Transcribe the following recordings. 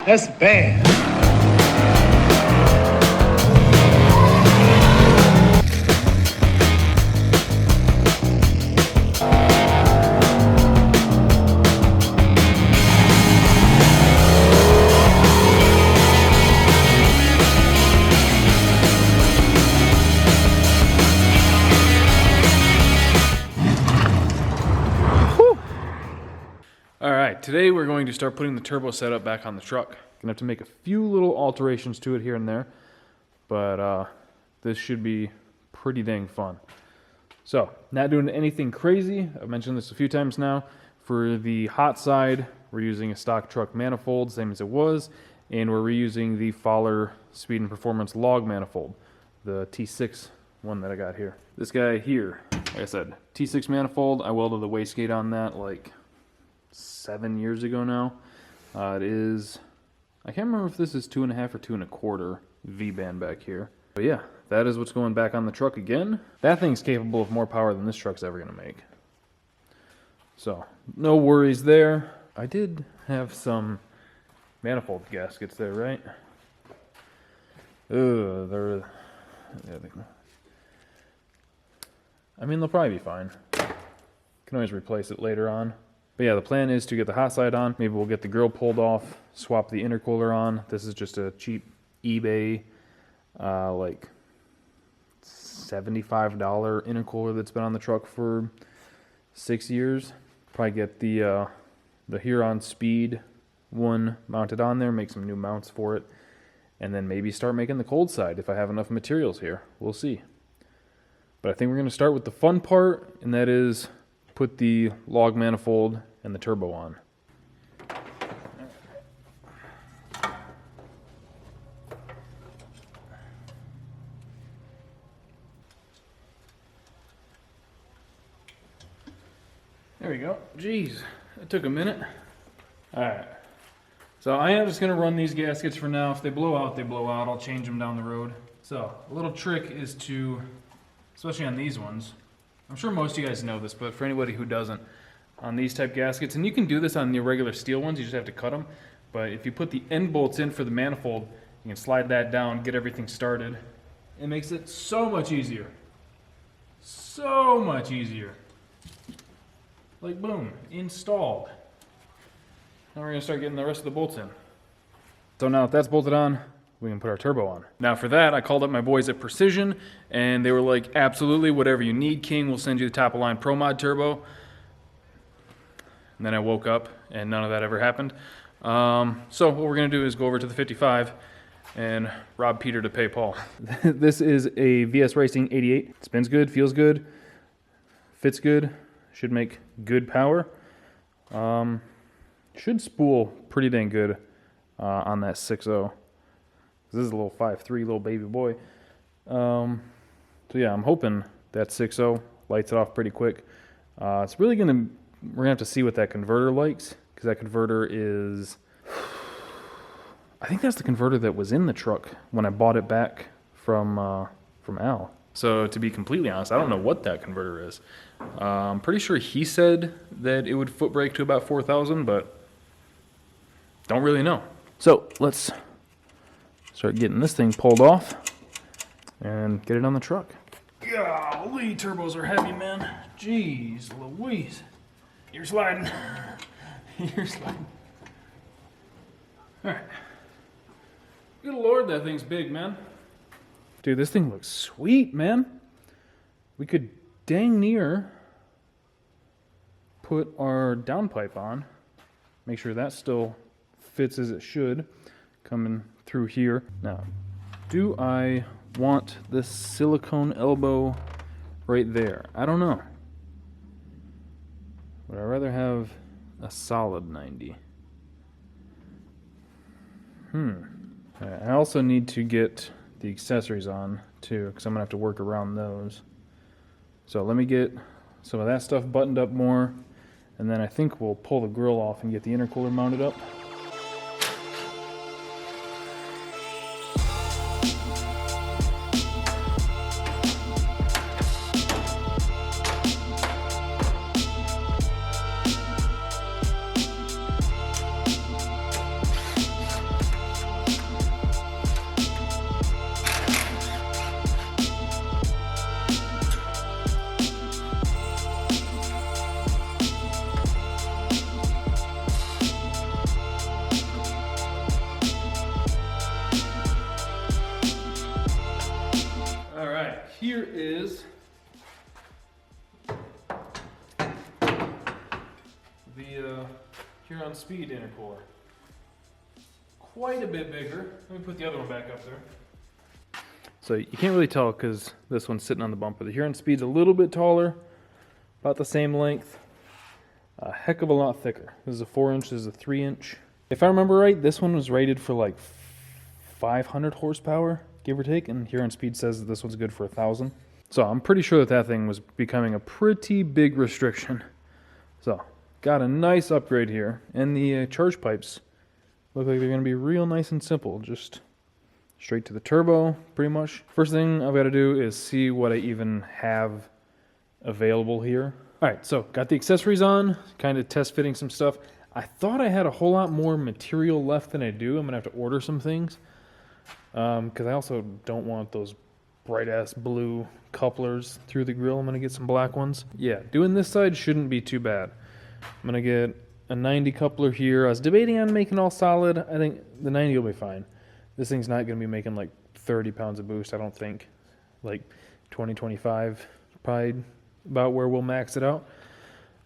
That's bad. Alright, today we're going to start putting the turbo setup back on the truck. Gonna have to make a few little alterations to it here and there, but this should be pretty dang fun. So, not doing anything crazy. I've mentioned this a few times now. For the hot side, we're using a stock truck manifold, same as it was, and we're reusing the Fowler Speed and Performance log manifold, the T6 one that I got here. This guy here, like I said, T6 manifold. I welded the wastegate on that like 7 years ago now. It is, I can't remember if this is 2.5 or 2 1/4 V-band back here. But yeah, that is what's going back on the truck again. That thing's capable of more power than this truck's ever gonna make. So, no worries there. I did have some manifold gaskets there, right? They're, I mean, they'll probably be fine. Can always replace it later on. But yeah, the plan is to get the hot side on. Maybe we'll get the grill pulled off, swap the intercooler on. This is just a cheap eBay, like $75 intercooler that's been on the truck for 6 years. Probably get the Huron Speed one mounted on there, make some new mounts for it, and then maybe start making the cold side if I have enough materials here. We'll see. But I think we're going to start with the fun part, and that is put the log manifold and the turbo on. There we go. Jeez, that took a minute. Alright. So I am just going to run these gaskets for now. If they blow out, they blow out. I'll change them down the road. So, a little trick is to, especially on these ones, I'm sure most of you guys know this, but for anybody who doesn't, on these type gaskets, and you can do this on the regular steel ones, you just have to cut them, but if you put the end bolts in for the manifold, you can slide that down, get everything started. It makes it so much easier. So much easier. Like boom, installed. Now we're going to start getting the rest of the bolts in. So now that that's bolted on, we can put our turbo on. Now for that, I called up my boys at Precision, and they were like, absolutely, whatever you need, King, we'll send you the top of line Pro Mod turbo. And then I woke up, and none of that ever happened. So what we're going to do is go over to the 55 and rob Peter to pay Paul. This is a VS Racing 88. Spins good, feels good, fits good, should make good power. Should spool pretty dang good on that 6.0. This is a little 5.3 little baby boy. So yeah, I'm hoping that 6.0 lights it off pretty quick. It's really gonna, we're gonna have to see what that converter likes, because that converter is, I think that's the converter that was in the truck when I bought it back from Al. So to be completely honest, I don't know what that converter is. I'm pretty sure he said that it would foot brake to about 4,000, but don't really know. So let's start getting this thing pulled off and get it on the truck. Golly, turbos are heavy, man. Jeez Louise. You're sliding. You're sliding. Alright. Good Lord, that thing's big, man. Dude, this thing looks sweet, man. We could dang near put our downpipe on. Make sure that still fits as it should. Coming through here. Now, do I want this silicone elbow right there? I don't know. Would I rather have a solid 90? I also need to get the accessories on too, because I'm gonna have to work around those. So let me get some of that stuff buttoned up more, and then I think we'll pull the grill off and get the intercooler mounted up. here is the Hawn Speed intercooler. Quite a bit bigger. Let me put the other one back up there. So you can't really tell because this one's sitting on the bumper. The Hawn Speed's a little bit taller, about the same length, a heck of a lot thicker. This is a 4-inch, this is a 3-inch. If I remember right, this one was rated for like 500 horsepower, give or take, and Hawn Speed says that this one's good for 1,000. So I'm pretty sure that that thing was becoming a pretty big restriction. So got a nice upgrade here, and the charge pipes look like they're going to be real nice and simple. Just straight to the turbo, pretty much. First thing I've got to do is see what I even have available here. All right, so got the accessories on, kind of test fitting some stuff. I thought I had a whole lot more material left than I do. I'm going to have to order some things because I also don't want those bright-ass blue couplers through the grill. I'm going to get some black ones. Yeah, doing this side shouldn't be too bad. I'm going to get a 90 coupler here. I was debating on making all solid. I think the 90 will be fine. This thing's not going to be making like 30 pounds of boost, I don't think. Like 20, 25, probably about where we'll max it out.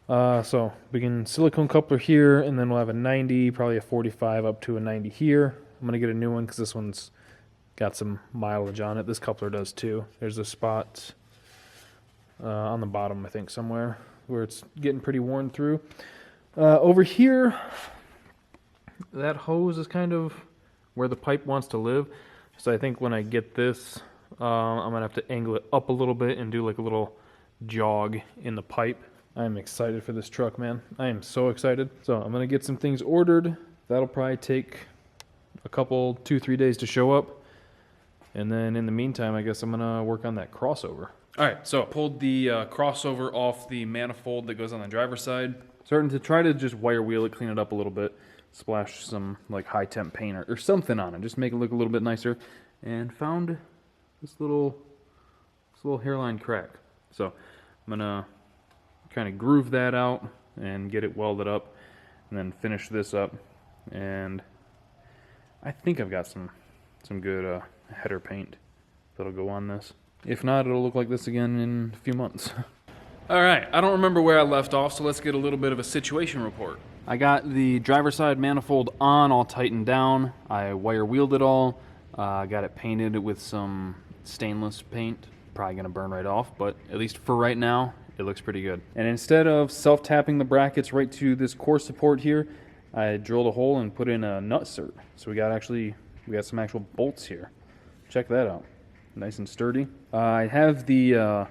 So we can silicone coupler here, and then we'll have a 90, probably a 45 up to a 90 here. I'm going to get a new one because this one's got some mileage on it. This coupler does too. There's a spot on the bottom, I think, somewhere where it's getting pretty worn through. Over here, that hose is kind of where the pipe wants to live. So I think when I get this, I'm going to have to angle it up a little bit and do like a little jog in the pipe. I'm excited for this truck, man. I am so excited. So I'm going to get some things ordered. That'll probably take a couple, 2-3 days to show up. And then in the meantime, I guess I'm going to work on that crossover. All right, so I pulled the crossover off the manifold that goes on the driver's side. Starting to try to just wire wheel it, clean it up a little bit. Splash some like high temp paint or something on it, just make it look a little bit nicer. And found this little hairline crack. So I'm going to kind of groove that out and get it welded up and then finish this up. And I think I've got some good header paint that'll go on this. If not, it'll look like this again in a few months. All right, I don't remember where I left off, so let's get a little bit of a situation report. I got the driver's side manifold on, all tightened down. I wire wheeled it all. Got it painted with some stainless paint. Probably gonna burn right off, but at least for right now, it looks pretty good. And instead of self-tapping the brackets right to this core support here, I drilled a hole and put in a nut cert. So we got some actual bolts here. Check that out. Nice and sturdy. I have the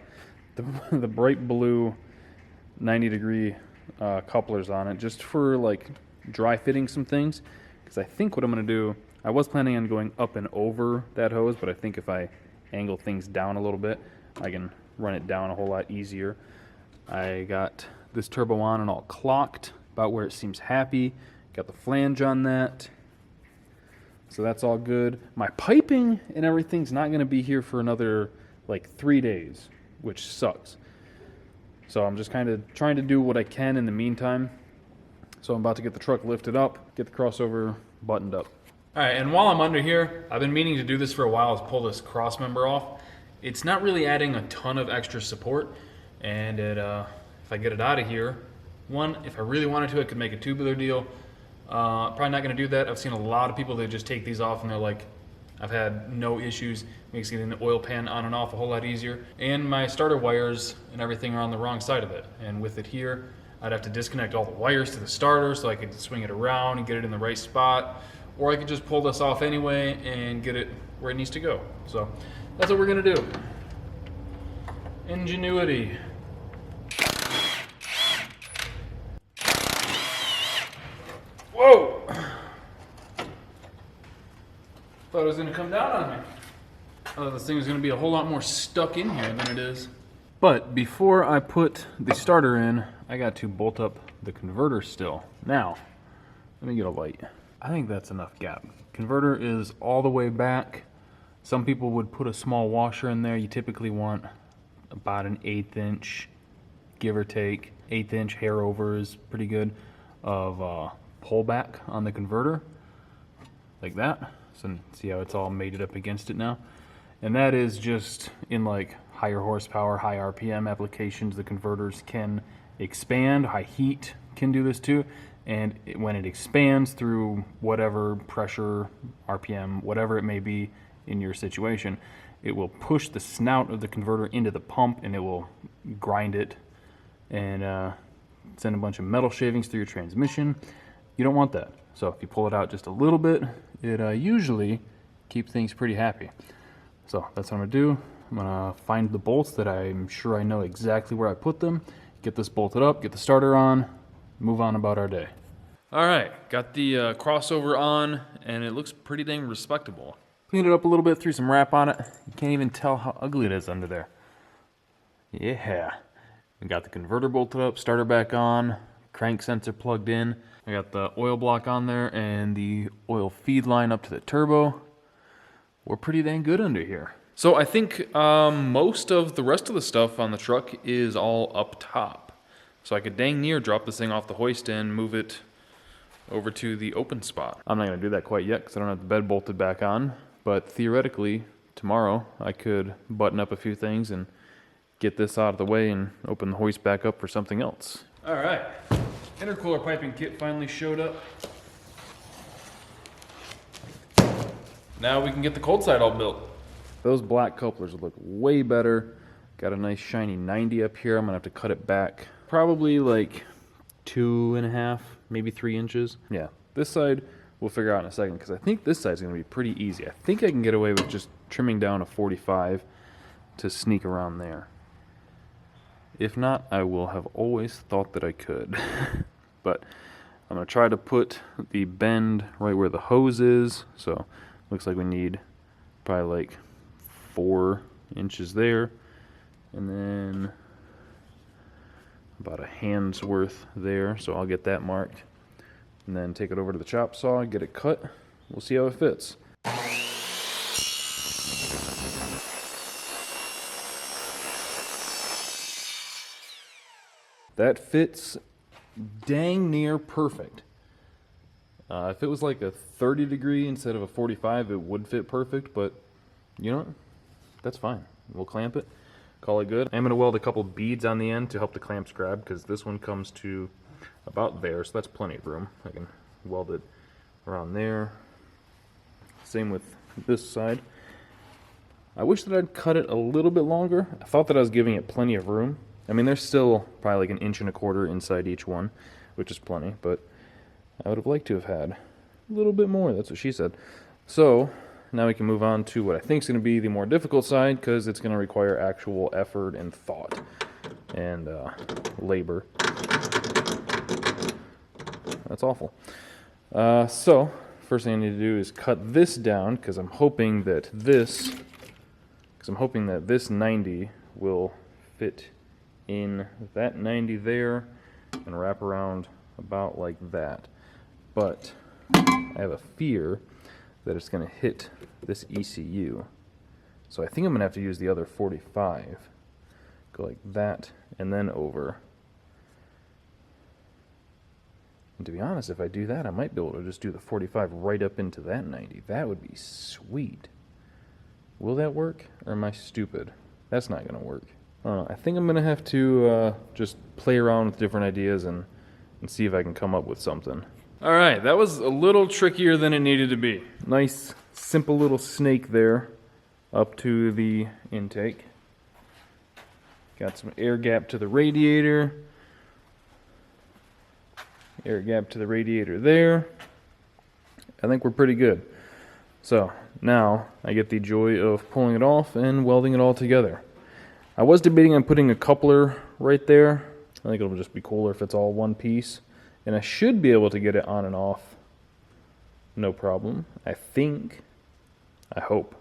bright blue 90-degree couplers on it just for like dry fitting some things, because I think what I'm going to do, I was planning on going up and over that hose, but I think if I angle things down a little bit, I can run it down a whole lot easier. I got this turbo on and all clocked about where it seems happy. Got the flange on that, so that's all good. My piping and everything's not going to be here for another like 3 days, which sucks. So I'm just kind of trying to do what I can in the meantime. So I'm about to get the truck lifted up, get the crossover buttoned up. All right, and while I'm under here, I've been meaning to do this for a while, is pull this cross member off. It's not really adding a ton of extra support, and if I get it out of here, one, if I really wanted to, I could make a tubular deal. Probably not going to do that. I've seen a lot of people that just take these off and they're like, I've had no issues. Makes getting the oil pan on and off a whole lot easier. And my starter wires and everything are on the wrong side of it. And with it here, I'd have to disconnect all the wires to the starter so I could swing it around and get it in the right spot. Or I could just pull this off anyway and get it where it needs to go. So that's what we're going to do. Ingenuity. Whoa! Thought it was going to come down on me. I thought this thing was going to be a whole lot more stuck in here than it is. But before I put the starter in, I got to bolt up the converter still. Now, let me get a light. I think that's enough gap. Converter is all the way back. Some people would put a small washer in there. You typically want about an 1/8 inch, give or take. 1/8 inch hair over is pretty good, of pullback on the converter, like that. So see how it's all mated up against it now? And that is just in like higher horsepower, high RPM applications, the converters can expand. High heat can do this too. And when it expands through whatever pressure, RPM, whatever it may be in your situation, it will push the snout of the converter into the pump, and it will grind it and send a bunch of metal shavings through your transmission. You don't want that. So if you pull it out just a little bit, it usually keeps things pretty happy. So that's what I'm gonna do. I'm gonna find the bolts that I'm sure I know exactly where I put them, get this bolted up, get the starter on, move on about our day. All right, got the crossover on, and it looks pretty dang respectable. Cleaned it up a little bit, threw some wrap on it. You can't even tell how ugly it is under there. Yeah. We got the converter bolted up, starter back on, crank sensor plugged in. I got the oil block on there and the oil feed line up to the turbo. We're pretty dang good under here. So I think most of the rest of the stuff on the truck is all up top. So I could dang near drop this thing off the hoist and move it over to the open spot. I'm not gonna do that quite yet because I don't have the bed bolted back on, but theoretically tomorrow I could button up a few things and get this out of the way and open the hoist back up for something else. All right, intercooler piping kit finally showed up. Now we can get the cold side all built. Those black couplers look way better. Got a nice shiny 90 up here. I'm gonna have to cut it back probably like 2.5, maybe 3 inches. Yeah, this side we'll figure out in a second because I think this side's gonna be pretty easy. I think I can get away with just trimming down a 45 to sneak around there. If not, I will have always thought that I could. But I'm gonna try to put the bend right where the hose is. So looks like we need probably like 4 inches there, and then about a hand's worth there. So I'll get that marked and then take it over to the chop saw, get it cut. We'll see how it fits. That fits dang near perfect. If it was like a 30 degree instead of a 45, it would fit perfect, but you know what? That's fine. We'll clamp it, call it good. I'm gonna weld a couple beads on the end to help the clamps grab because this one comes to about there, so that's plenty of room. I can weld it around there. Same with this side. I wish that I'd cut it a little bit longer. I thought that I was giving it plenty of room. I mean, there's still probably like 1.25 inches inside each one, which is plenty, but I would have liked to have had a little bit more. That's what she said. So now we can move on to what I think is going to be the more difficult side because it's going to require actual effort and thought and labor. That's awful. So first thing I need to do is cut this down because I'm hoping that this 90 will fit in that 90 there and wrap around about like that. But I have a fear that it's going to hit this ECU. So I think I'm going to have to use the other 45. Go like that and then over. And to be honest, if I do that, I might be able to just do the 45 right up into that 90. That would be sweet. Will that work? Or am I stupid? That's not going to work. I think I'm going to have to just play around with different ideas and see if I can come up with something. All right, that was a little trickier than it needed to be. Nice, simple little snake there up to the intake. Got some air gap to the radiator. Air gap to the radiator there. I think we're pretty good. So now I get the joy of pulling it off and welding it all together. I was debating on putting a coupler right there. I think it'll just be cooler if it's all one piece. And I should be able to get it on and off. No problem. I think. I hope.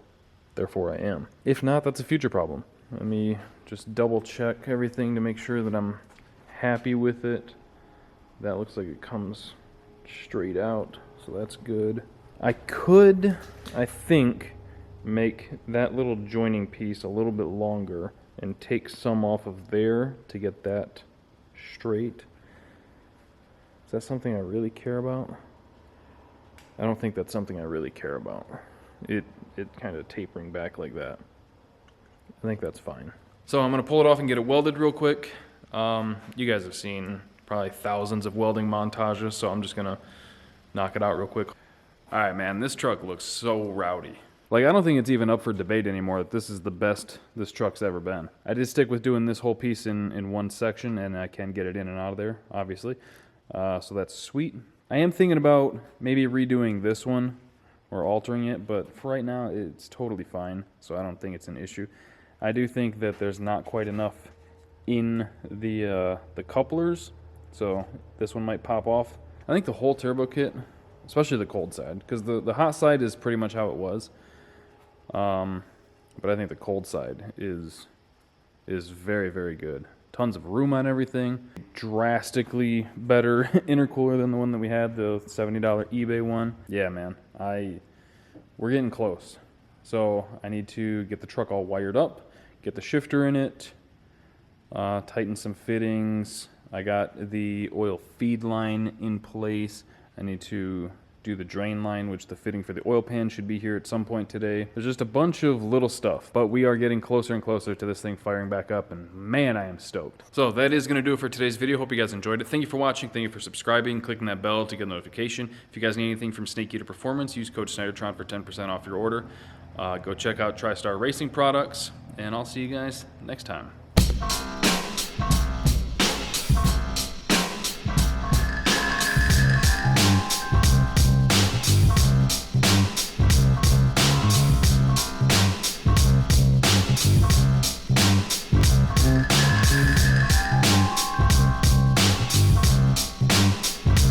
Therefore I am. If not, that's a future problem. Let me just double check everything to make sure that I'm happy with it. That looks like it comes straight out, so that's good. I could, I think, make that little joining piece a little bit longer and take some off of there to get that straight. Is that something I really care about? I don't think that's something I really care about. It kind of tapering back like that. I think that's fine. So I'm gonna pull it off and get it welded real quick. You guys have seen probably thousands of welding montages, so I'm just gonna knock it out real quick. All right, man, this truck looks so rowdy. Like, I don't think it's even up for debate anymore that this is the best this truck's ever been. I did stick with doing this whole piece in one section, and I can get it in and out of there, obviously. So that's sweet. I am thinking about maybe redoing this one or altering it, but for right now, it's totally fine, so I don't think it's an issue. I do think that there's not quite enough in the couplers, so this one might pop off. I think the whole turbo kit, especially the cold side, because the hot side is pretty much how it was. But I think the cold side is very, very good. Tons of room on everything. Drastically better intercooler than the one that we had, the $70 eBay one. Yeah, man, we're getting close. So I need to get the truck all wired up, get the shifter in it, tighten some fittings. I got the oil feed line in place. I need to do the drain line, which the fitting for the oil pan should be here at some point today. There's just a bunch of little stuff, but we are getting closer and closer to this thing firing back up, and man, I am stoked. So that is gonna do it for today's video. Hope you guys enjoyed it. Thank you for watching. Thank you for subscribing, clicking that bell to get a notification. If you guys need anything from Snake Eater Performance, use code Snydertron for 10% off your order. Go check out TriStar Racing products, and I'll see you guys next time.